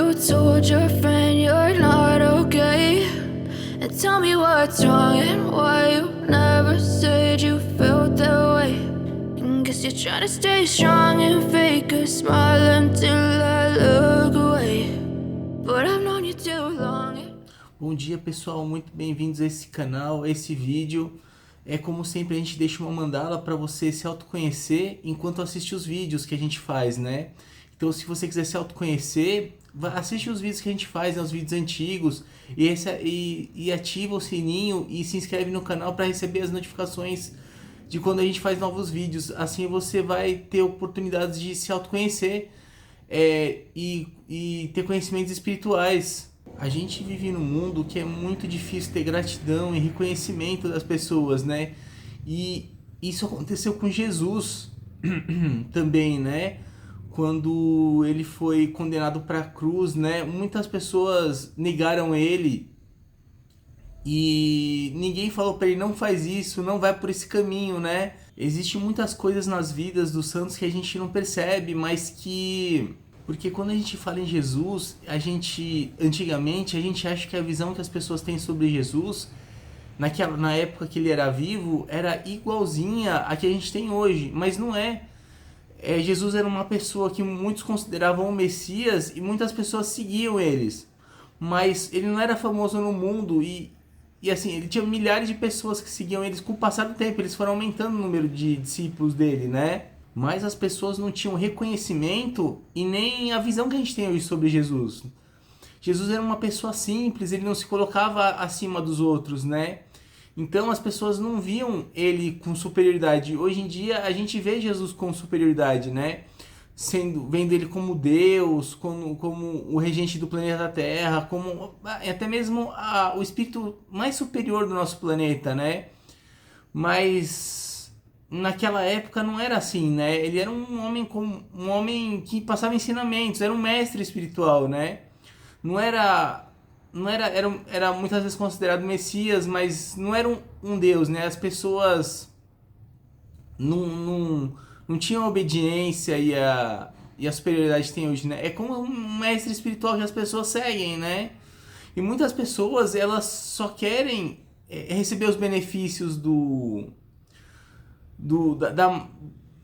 you told your friend you're not okay? And tell me what's wrong and why you never said you felt that way. And guess you're trying to stay strong and fake a smile until I look away. But I've known you too long. Bom dia, pessoal, muito bem-vindos a esse canal, a esse vídeo. Como sempre, a gente deixa uma mandala para você se autoconhecer enquanto assiste os vídeos que a gente faz, né? Então, se você quiser se autoconhecer, assiste os vídeos que a gente faz, né, os vídeos antigos, e ativa o sininho e se inscreve no canal para receber as notificações de quando a gente faz novos vídeos. Assim você vai ter oportunidades de se autoconhecer e ter conhecimentos espirituais. A gente vive num mundo que é muito difícil ter gratidão e reconhecimento das pessoas, né? E isso aconteceu com Jesus também, né? Quando ele foi condenado para a cruz, né? Muitas pessoas negaram ele e ninguém falou para ele: não faz isso, não vai por esse caminho, né? Existem muitas coisas nas vidas dos santos que a gente não percebe, mas que... Porque quando a gente fala em Jesus, antigamente, a gente acha que a visão que as pessoas têm sobre Jesus, na época que ele era vivo, era igualzinha a que a gente tem hoje, mas não é. Jesus era uma pessoa que muitos consideravam o Messias e muitas pessoas seguiam eles, mas ele não era famoso no mundo e assim, ele tinha milhares de pessoas que seguiam eles. Com o passar do tempo, eles foram aumentando o número de discípulos dele, né? Mas as pessoas não tinham reconhecimento e nem a visão que a gente tem hoje sobre Jesus. Jesus era uma pessoa simples, ele não se colocava acima dos outros, né? Então as pessoas não viam ele com superioridade. Hoje em dia a gente vê Jesus com superioridade, né? Vendo ele como Deus, como o regente do planeta Terra, como até mesmo o espírito mais superior do nosso planeta, né? Mas naquela época não era assim, né? Ele era um homem que passava ensinamentos, era um mestre espiritual, né? Era muitas vezes considerado Messias, mas não era um Deus, né? As pessoas não tinham a obediência e a superioridade que tem hoje, né? É como um mestre espiritual que as pessoas seguem, né? E muitas pessoas, elas só querem receber os benefícios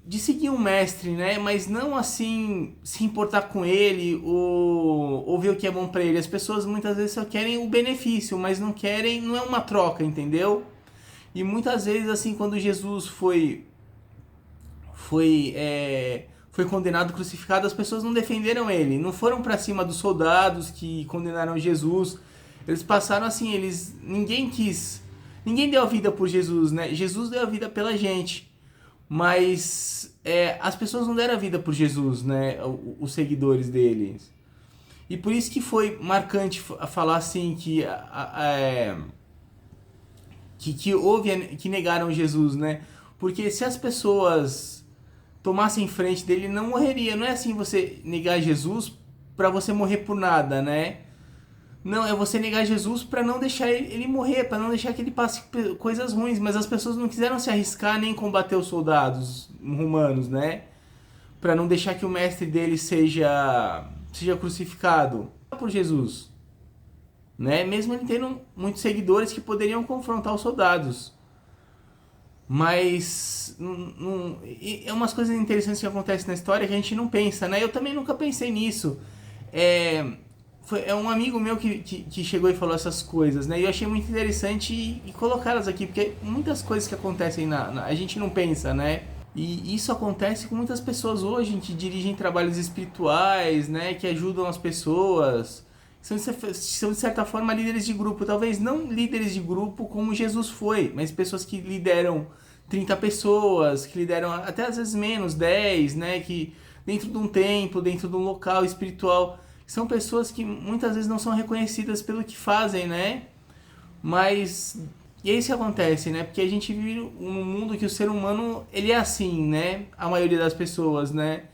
de seguir um mestre, né? Mas não assim se importar com ele ou ver o que é bom para ele. As pessoas muitas vezes só querem o benefício, mas não é uma troca, entendeu? E muitas vezes, assim, quando Jesus foi condenado, crucificado, as pessoas não defenderam ele, não foram para cima dos soldados que condenaram Jesus. Eles passaram assim, ninguém deu a vida por Jesus, né? Jesus deu a vida pela gente, mas as pessoas não deram a vida por Jesus, né? Os seguidores deles. E por isso que foi marcante falar assim que negaram Jesus, né? Porque se as pessoas tomassem frente dele, não morreria. Não é assim você negar Jesus para você morrer por nada, né? Não, é você negar Jesus para não deixar ele morrer, para não deixar que ele passe coisas ruins. Mas as pessoas não quiseram se arriscar nem combater os soldados romanos, né? Para não deixar que o mestre dele seja crucificado por Jesus, né? Mesmo ele tendo muitos seguidores que poderiam confrontar os soldados. Mas é umas coisas interessantes que acontecem na história que a gente não pensa, né? Eu também nunca pensei nisso. É um amigo meu que chegou e falou essas coisas, né? E eu achei muito interessante e colocá-las aqui, porque muitas coisas que acontecem a gente não pensa, né? E isso acontece com muitas pessoas hoje que dirigem trabalhos espirituais, né? Que ajudam as pessoas. São de certa forma líderes de grupo, talvez não líderes de grupo como Jesus foi, mas pessoas que lideram 30 pessoas, que lideram até às vezes menos, 10, né? Que dentro de um templo, dentro de um local espiritual, são pessoas que muitas vezes não são reconhecidas pelo que fazem, né? Mas e é isso que acontece, né? Porque a gente vive num mundo que o ser humano, ele é assim, né? A maioria das pessoas, né?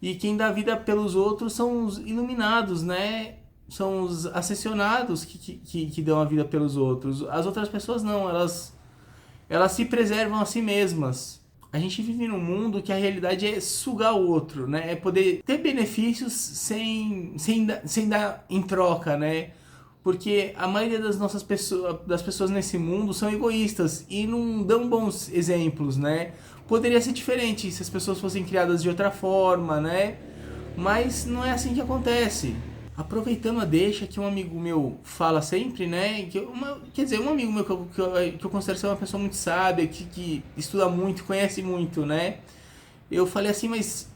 E quem dá vida pelos outros são os iluminados, né? São os ascensionados que dão a vida pelos outros. As outras pessoas não, elas se preservam a si mesmas. A gente vive num mundo que a realidade é sugar o outro, né? É poder ter benefícios sem dar em troca, né? Porque a maioria das pessoas nesse mundo são egoístas e não dão bons exemplos, né? Poderia ser diferente se as pessoas fossem criadas de outra forma, né? Mas não é assim que acontece. Aproveitando a deixa que um amigo meu fala sempre, né? Um amigo meu que eu considero ser uma pessoa muito sábia, que estuda muito, conhece muito, né? Eu falei assim, mas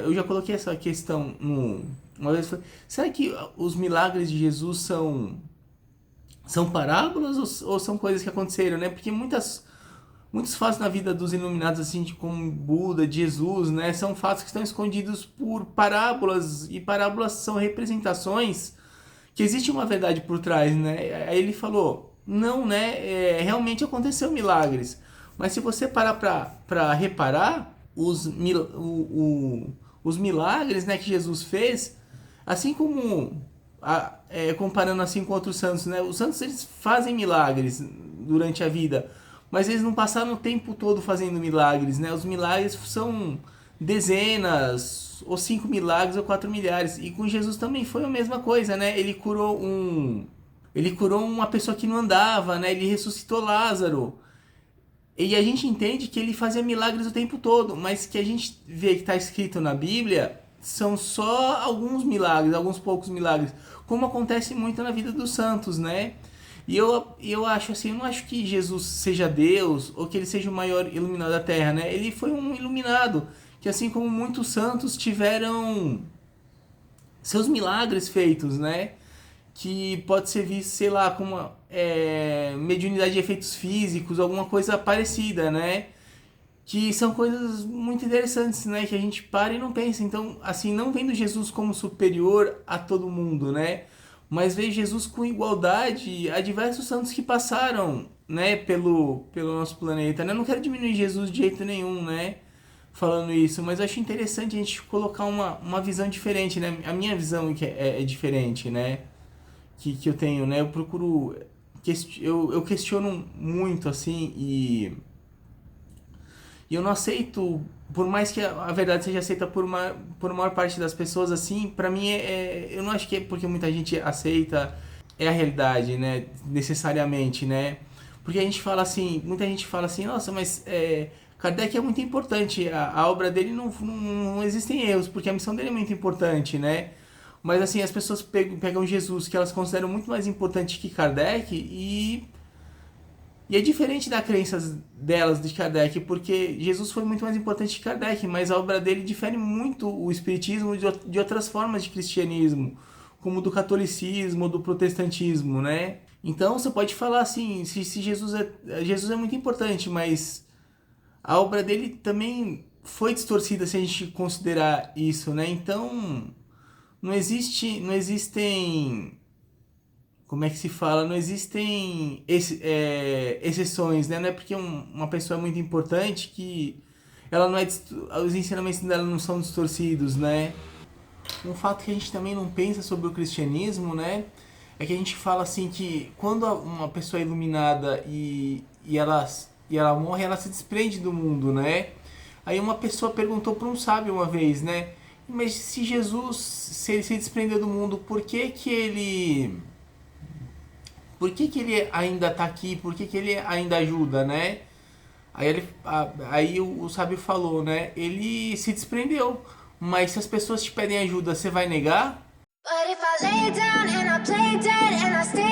eu já coloquei essa questão uma vez. Falei, será que os milagres de Jesus são parábolas ou são coisas que aconteceram, né? Porque muitos fatos na vida dos iluminados, assim, como Buda, Jesus, né, são fatos que estão escondidos por parábolas, e parábolas são representações que existe uma verdade por trás, né? Aí ele falou, não, né, realmente aconteceu milagres, mas se você parar para reparar, os milagres, né, que Jesus fez, assim como comparando assim com outros santos, né, os santos eles fazem milagres durante a vida, mas eles não passaram o tempo todo fazendo milagres, né? Os milagres são dezenas, ou 5 milagres, ou 4 milhares. E com Jesus também foi a mesma coisa, né? Ele curou uma pessoa que não andava, né? Ele ressuscitou Lázaro. E a gente entende que ele fazia milagres o tempo todo, mas que a gente vê que está escrito na Bíblia são só alguns milagres, alguns poucos milagres, como acontece muito na vida dos santos, né? E eu acho assim, eu não acho que Jesus seja Deus ou que ele seja o maior iluminado da Terra, né? Ele foi um iluminado que, assim como muitos santos, tiveram seus milagres feitos, né? Que pode ser visto, sei lá, como mediunidade de efeitos físicos, alguma coisa parecida, né? Que são coisas muito interessantes, né? Que a gente para e não pensa. Então, assim, não vendo Jesus como superior a todo mundo, né? Mas vejo Jesus com igualdade a diversos santos que passaram, né, pelo nosso planeta, né? Não quero diminuir Jesus de jeito nenhum, né, falando isso, mas eu acho interessante a gente colocar uma visão diferente, né? A minha visão é diferente, né, que eu tenho, né? Eu procuro, eu questiono muito, assim, e eu não aceito, por mais que a verdade seja aceita por maior parte das pessoas, assim, pra mim eu não acho que é porque muita gente aceita, é a realidade, né, necessariamente, né, porque a gente fala assim, muita gente fala assim, nossa, mas Kardec é muito importante, a obra dele não existem erros, porque a missão dele é muito importante, né, mas assim, as pessoas pegam Jesus, que elas consideram muito mais importante que Kardec, e é diferente da crença delas de Kardec, porque Jesus foi muito mais importante que Kardec, mas a obra dele difere muito o espiritismo de outras formas de cristianismo, como do catolicismo ou do protestantismo, né? Então você pode falar assim, se Jesus é muito importante, mas a obra dele também foi distorcida se a gente considerar isso, né? Então não existem, como é que se fala? Não existem exceções, né? Não é porque uma pessoa é muito importante que ela não os ensinamentos dela não são distorcidos, né? Um fato que a gente também não pensa sobre o cristianismo, né? É que a gente fala assim que quando uma pessoa é iluminada e ela morre, ela se desprende do mundo, né? Aí uma pessoa perguntou para um sábio uma vez, né? Mas se Jesus, se ele se desprendeu do mundo, por que ele ainda está aqui? Por que ele ainda ajuda, né? Aí o sábio falou, né? Ele se desprendeu. Mas se as pessoas te pedem ajuda, você vai negar? But if I lay down and I play dead and I stay